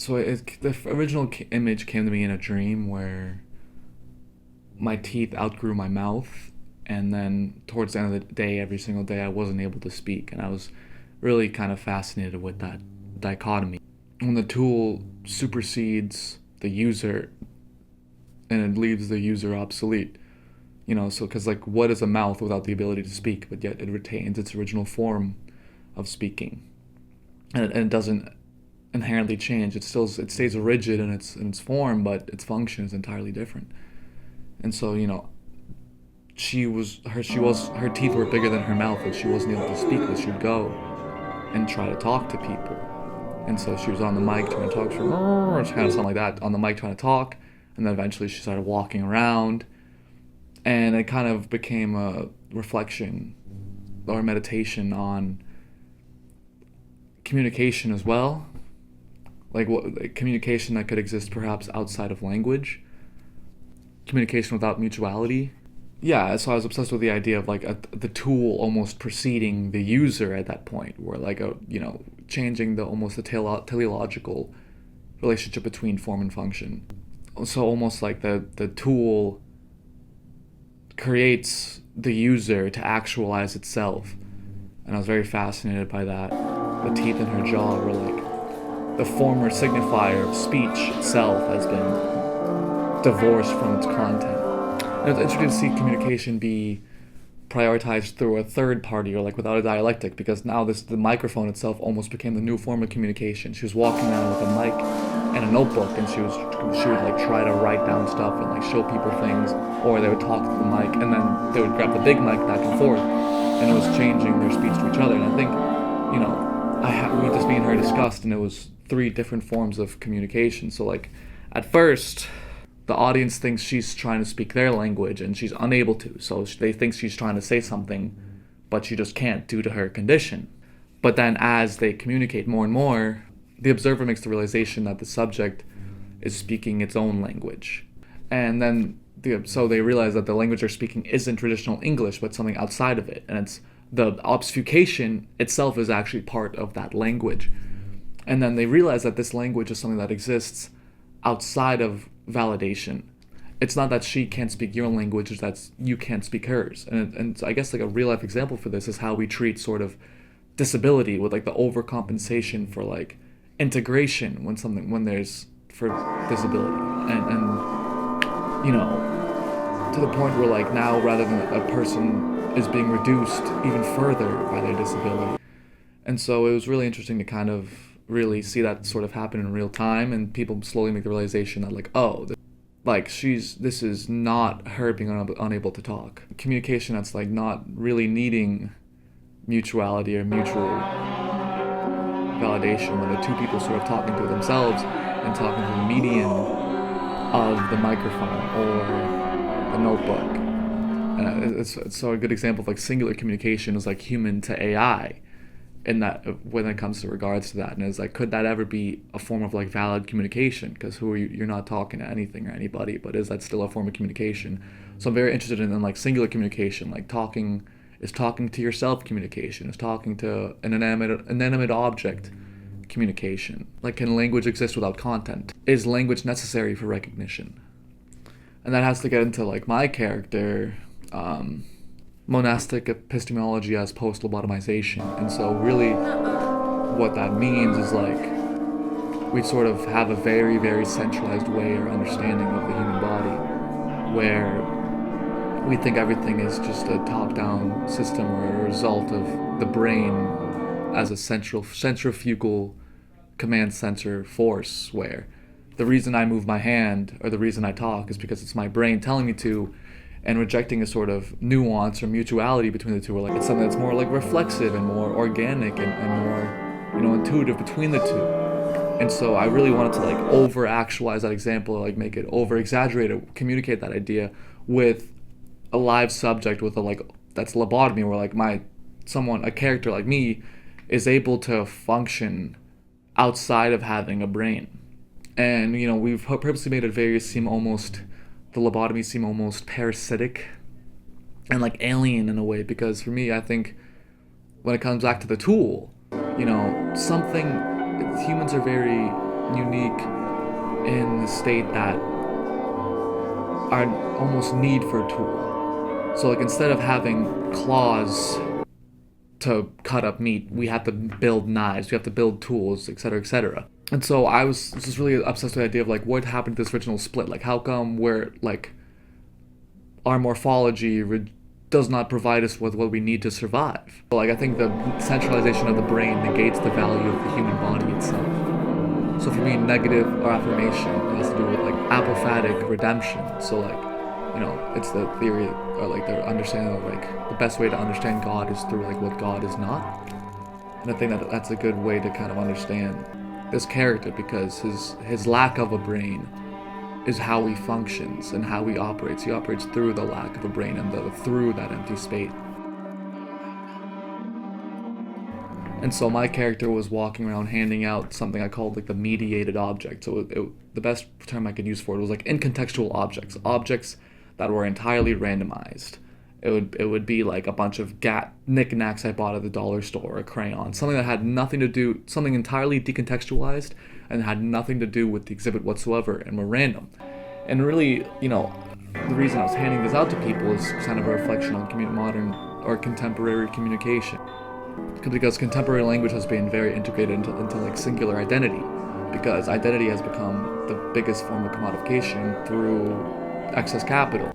The original image came to me in a dream where my teeth outgrew my mouth, and then towards the end of the day, every single day, I wasn't able to speak, and I was really kind of fascinated with that dichotomy. When the tool supersedes the user and it leaves the user obsolete, so because like what is a mouth without the ability to speak, but yet it retains its original form of speaking, and it doesn't inherently change. It stays rigid in its form, but its function is entirely different. And so her teeth were bigger than her mouth, and she wasn't able to speak, but she would go and try to talk to people. And so she was on the mic trying to talk to her, kind of something like that, on the mic trying to talk, and then eventually she started walking around, and it kind of became a reflection or meditation on communication as well, like communication that could exist perhaps outside of language, communication without mutuality. Yeah, so I was obsessed with the idea of the tool almost preceding the user at that point, where changing the teleological relationship between form and function. So almost like the tool creates the user to actualize itself, and I was very fascinated by that. The teeth in her jaw were like the former signifier of speech itself has been divorced from its content. And it's interesting to see communication be prioritized through a third party, or without a dialectic, because now the microphone itself almost became the new form of communication. She was walking around with a mic and a notebook, and she would try to write down stuff and show people things, or they would talk to the mic, and then they would grab the big mic back and forth, and it was changing their speech to each other. And I think me and her discussed, and it was 3 different forms of communication. So at first, the audience thinks she's trying to speak their language and she's unable to, so they think she's trying to say something, but she just can't due to her condition. But then as they communicate more and more, the observer makes the realization that the subject is speaking its own language. And then so they realize that the language they're speaking isn't traditional English, but something outside of it. And it's the obfuscation itself is actually part of that language. And then they realize that this language is something that exists outside of validation. It's not that she can't speak your language, it's that you can't speak hers. And I guess a real life example for this is how we treat sort of disability, with the overcompensation for integration when there's for disability, and to the point where now, rather than a person is being reduced even further by their disability. And so it was really interesting to kind of really see that sort of happen in real time, and people slowly make the realization that this is not her being unable to talk. Communication that's not really needing mutuality or mutual validation, when the 2 people sort of talking to themselves and talking to the medium of the microphone or the notebook. And it's so a good example of singular communication is human to AI, in that when it comes to regards to that, and it's could that ever be a form of valid communication? Because who are you? You're not talking to anything or anybody, but is that still a form of communication? So I'm very interested in singular communication, talking to yourself communication, is talking to an inanimate object communication. Can language exist without content? Is language necessary for recognition? And that has to get into my character, monastic epistemology as post-lobotomization. And so really what that means is we sort of have a very, very centralized way or understanding of the human body, where we think everything is just a top-down system or a result of the brain as a centrifugal command center force, where the reason I move my hand or the reason I talk is because it's my brain telling me to, and rejecting a sort of nuance or mutuality between the two, or it's something that's more reflexive and more organic and more intuitive between the two. And so I really wanted to over actualize that example, make it over exaggerated, communicate that idea with a live subject with that's lobotomy, where a character like me is able to function outside of having a brain. And we've purposely made the lobotomy seem almost parasitic and alien in a way, because for me, I think when it comes back to the tool, humans are very unique in the state that our almost need for a tool. So like instead of having claws to cut up meat, we have to build knives, we have to build tools, etc., etc. And so I was just really obsessed with the idea of like what happened to this original split. Like how come we're like our morphology does not provide us with what we need to survive? But like I think the centralization of the brain negates the value of the human body itself. So for me, negative or affirmation has to do with like apophatic redemption. So like, you know, it's the theory or like the understanding of like the best way to understand God is through like what God is not. And I think that that's a good way to kind of understand this character, because his lack of a brain is how he functions and how he operates. He operates through the lack of a brain and through that empty space. And so my character was walking around handing out something I called like the mediated object. So the best term I could use for it was like incontextual objects that were entirely randomized. It would be like a bunch of knickknacks I bought at the dollar store, a crayon, something that had nothing to do, something entirely decontextualized and had nothing to do with the exhibit whatsoever and were random. And really, you know, the reason I was handing this out to people is kind of a reflection on modern or contemporary communication. Because contemporary language has been very integrated into like singular identity, because identity has become the biggest form of commodification through excess capital.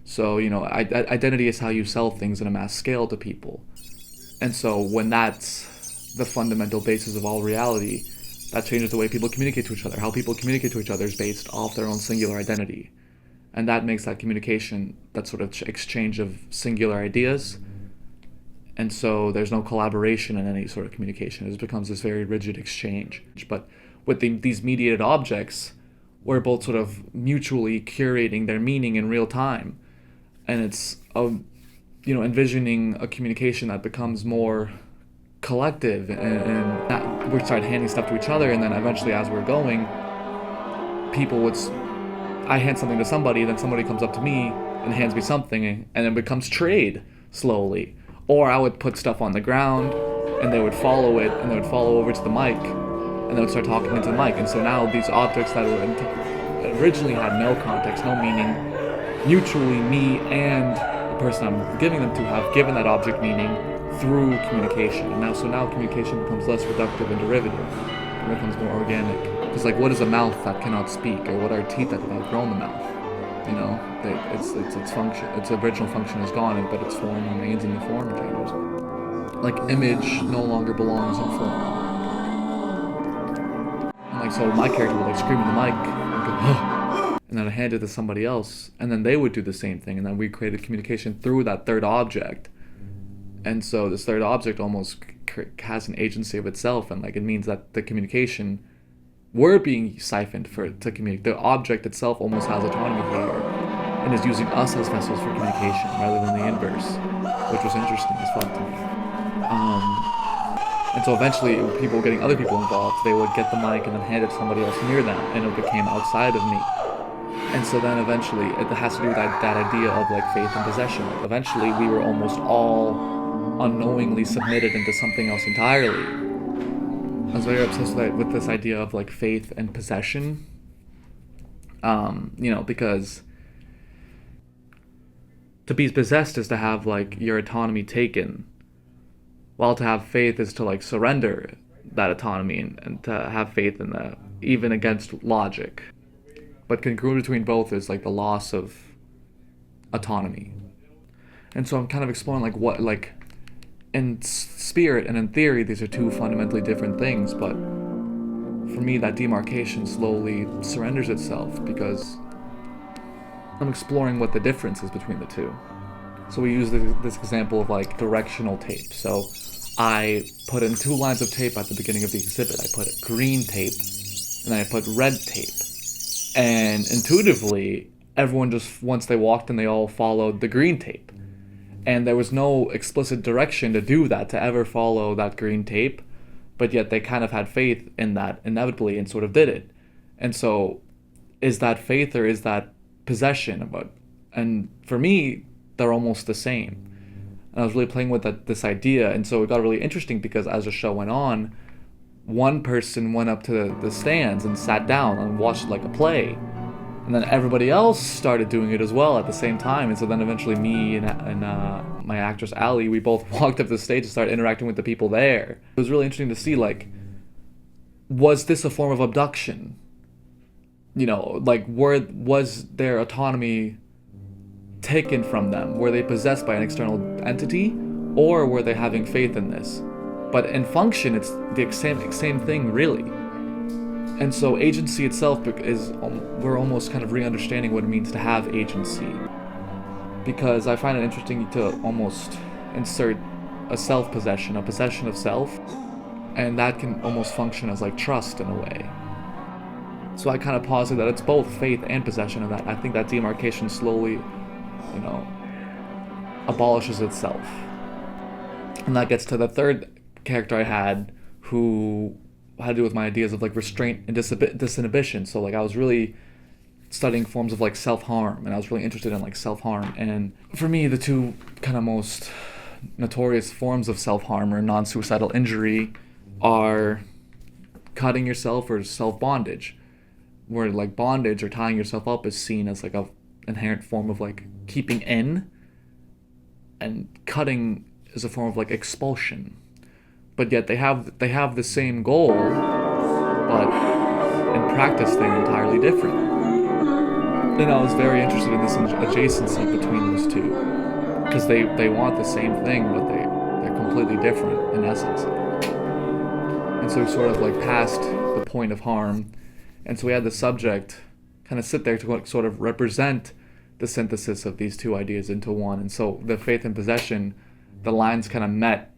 So, you know, identity is how you sell things on a mass scale to people. And so when that's the fundamental basis of all reality, that changes the way people communicate to each other. How people communicate to each other is based off their own singular identity. And that makes that communication, that sort of exchange of singular ideas. And so there's no collaboration in any sort of communication. It becomes this very rigid exchange. But with these mediated objects, we're both sort of mutually curating their meaning in real time. And it's, envisioning a communication that becomes more collective, and that we start handing stuff to each other, and then eventually as we're going, I hand something to somebody, then somebody comes up to me and hands me something, and it becomes trade slowly. Or I would put stuff on the ground, and they would follow it, and they would follow over to the mic, and they would start talking into the mic. And so now these objects that originally had no context, no meaning, mutually me and the person I'm giving them to have given that object meaning through communication. And now communication becomes less reductive and derivative. It becomes more organic. It's like, what is a mouth that cannot speak, or what are teeth that have outgrown the mouth? You know, its function, its original function is gone, but its form remains, and the form changes. Like image no longer belongs in form. And like, so my character would like scream in the mic and go, oh, and then I hand it to somebody else, and then they would do the same thing, and then we created communication through that third object. And so this third object almost has an agency of itself, and like it means that the communication, we're being siphoned to communicate. The object itself almost has autonomy here and is using us as vessels for communication rather than the inverse, which was interesting as fuck to me. And so eventually, people getting other people involved, they would get the mic and then hand it to somebody else near them, and it became outside of me. And so then eventually, it has to do with that idea of like faith and possession. Like eventually, we were almost all unknowingly submitted into something else entirely. I was very obsessed with this idea of like faith and possession, because to be possessed is to have like your autonomy taken, while to have faith is to like surrender that autonomy and to have faith in that, even against logic. But congruent between both is like the loss of autonomy. And so I'm kind of exploring like what, like, in spirit and in theory, these are two fundamentally different things, but for me, that demarcation slowly surrenders itself because I'm exploring what the difference is between the two. So we use this example of like directional tape. So I put in 2 lines of tape at the beginning of the exhibit. I put green tape and then I put red tape. And intuitively, everyone just, once they walked in, they all followed the green tape. And there was no explicit direction to do that, to ever follow that green tape, but yet they kind of had faith in that inevitably and sort of did it. And so, is that faith or is that possession? And for me, they're almost the same. And I was really playing with this idea, and so it got really interesting because as the show went on, one person went up to the stands and sat down and watched like a play, and then everybody else started doing it as well at the same time. And so then eventually me and my actress Ali, we both walked up the stage and started interacting with the people there. It was really interesting to see, like, was this a form of abduction? You know, like, was their autonomy taken from them? Were they possessed by an external entity, or were they having faith in this? But in function, it's the same thing, really. And so agency itself is, we're almost kind of re-understanding what it means to have agency. Because I find it interesting to almost insert a self-possession, a possession of self, and that can almost function as like trust in a way. So I kind of posit that it's both faith and possession of that. I think that demarcation slowly, abolishes itself. And that gets to the third character I had, who had to do with my ideas of like restraint and disinhibition. So like I was really studying forms of like self-harm, and I was really interested in like self-harm. And for me, the two kind of most notorious forms of self-harm or non-suicidal injury are cutting yourself or self-bondage, where like bondage or tying yourself up is seen as like a inherent form of like keeping in, and cutting is a form of like expulsion. But yet they have the same goal, but in practice they're entirely different. And I was very interested in this adjacency between those two, because they want the same thing, but they're completely different in essence. And so we sort of like passed the point of harm, and so we had the subject kind of sit there to sort of represent the synthesis of these two ideas into one. And so the faith and possession, the lines kind of met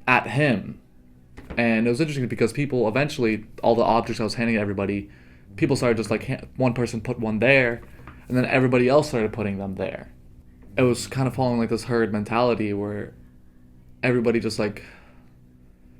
at him. And it was interesting because people eventually, all the objects I was handing to everybody, people started just like, one person put one there, and then everybody else started putting them there. It was kind of following like this herd mentality where everybody just like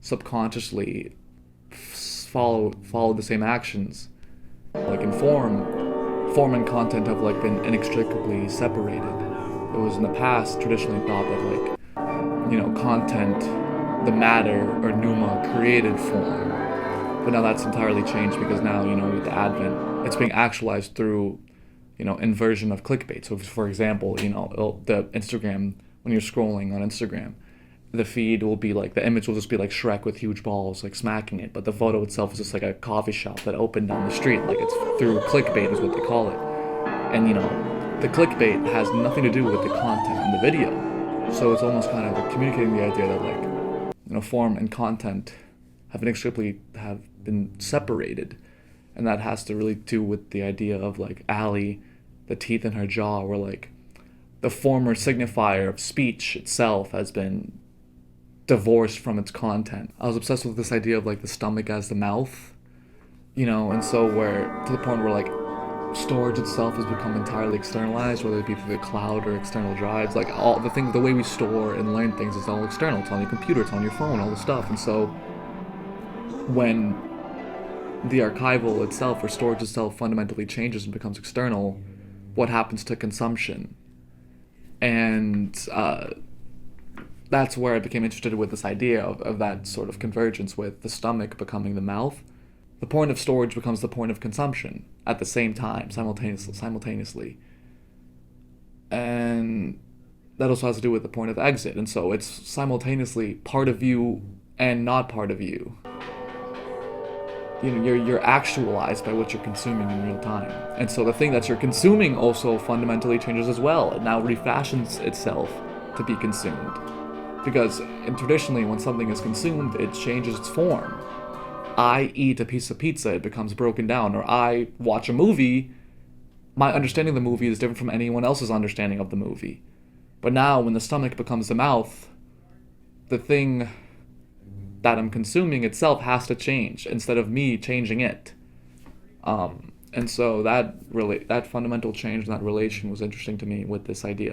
subconsciously followed the same actions. Like in form and content have like been inextricably separated. It was in the past traditionally thought that like, content, the matter or pneuma created form. But now that's entirely changed, because now, with the advent, it's being actualized through, inversion of clickbait. So for example, the Instagram, when you're scrolling on Instagram, the feed will be like, the image will just be like Shrek with huge balls, like smacking it. But the photo itself is just like a coffee shop that opened down the street. Like it's through clickbait is what they call it. And, the clickbait has nothing to do with the content in the video. So it's almost kind of communicating the idea that like, form and content have inextricably been separated. And that has to really do with the idea of like Ali, the teeth in her jaw, where like the former signifier of speech itself has been divorced from its content. I was obsessed with this idea of like the stomach as the mouth, and so to the point where like storage itself has become entirely externalized, whether it be through the cloud or external drives. Like all the things, the way we store and learn things is all external. It's on your computer, it's on your phone, all this stuff. And so when the archival itself or storage itself fundamentally changes and becomes external, what happens to consumption? And that's where I became interested with this idea of that sort of convergence with the stomach becoming the mouth. The point of storage becomes the point of consumption at the same time, simultaneously. And that also has to do with the point of exit. And so it's simultaneously part of you and not part of you. You're actualized by what you're consuming in real time. And so the thing that you're consuming also fundamentally changes as well. It now refashions itself to be consumed. Because traditionally, when something is consumed, it changes its form. I eat a piece of pizza, it becomes broken down. Or I watch a movie, my understanding of the movie is different from anyone else's understanding of the movie. But now, when the stomach becomes the mouth, the thing that I'm consuming itself has to change instead of me changing it. And so that fundamental change in that relation was interesting to me with this idea.